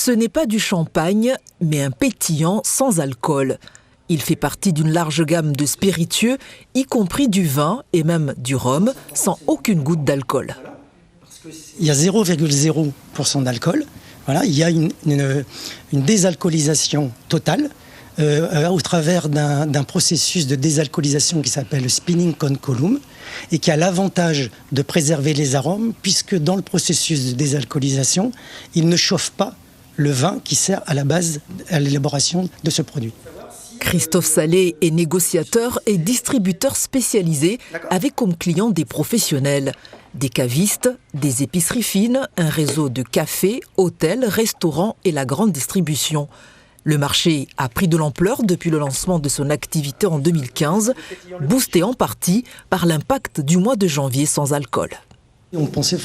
Ce n'est pas du champagne, mais un pétillant sans alcool. Il fait partie d'une large gamme de spiritueux, y compris du vin et même du rhum, sans aucune goutte d'alcool. Il y a 0,0% d'alcool. Voilà, il y a une désalcoolisation totale au travers d'un processus de désalcoolisation qui s'appelle le spinning con column et qui a l'avantage de préserver les arômes puisque dans le processus de désalcoolisation, il ne chauffe pas le vin qui sert à la base à l'élaboration de ce produit. Christophe Salé est négociateur et distributeur spécialisé avec comme clients des professionnels. Des cavistes, des épiceries fines, un réseau de cafés, hôtels, restaurants et la grande distribution. Le marché a pris de l'ampleur depuis le lancement de son activité en 2015, boosté en partie par l'impact du mois de janvier sans alcool. On pensait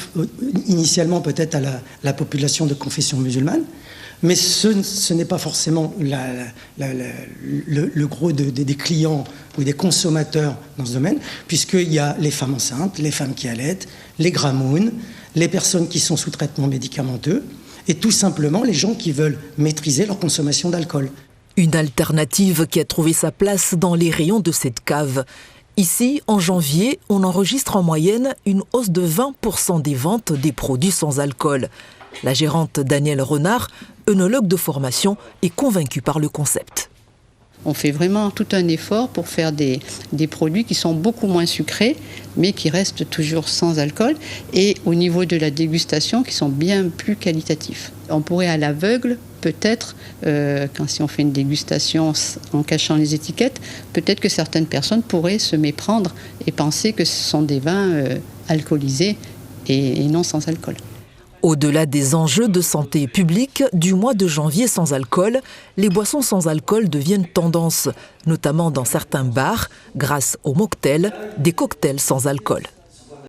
initialement peut-être à la population de confession musulmane, mais ce n'est pas forcément le gros des clients ou des consommateurs dans ce domaine, puisqu'il y a les femmes enceintes, les femmes qui allaitent, les gramounes, les personnes qui sont sous traitement médicamenteux, et tout simplement les gens qui veulent maîtriser leur consommation d'alcool. Une alternative qui a trouvé sa place dans les rayons de cette cave. Ici, en janvier, on enregistre en moyenne une hausse de 20% des ventes des produits sans alcool. La gérante Danielle Renard, œnologue de formation, est convaincue par le concept. On fait vraiment tout un effort pour faire des produits qui sont beaucoup moins sucrés, mais qui restent toujours sans alcool, et au niveau de la dégustation, qui sont bien plus qualitatifs. On pourrait à l'aveugle, peut-être, si on fait une dégustation en cachant les étiquettes, peut-être que certaines personnes pourraient se méprendre et penser que ce sont des vins alcoolisés et non sans alcool. Au-delà des enjeux de santé publique, du mois de janvier sans alcool, les boissons sans alcool deviennent tendance, notamment dans certains bars, grâce aux mocktails, des cocktails sans alcool.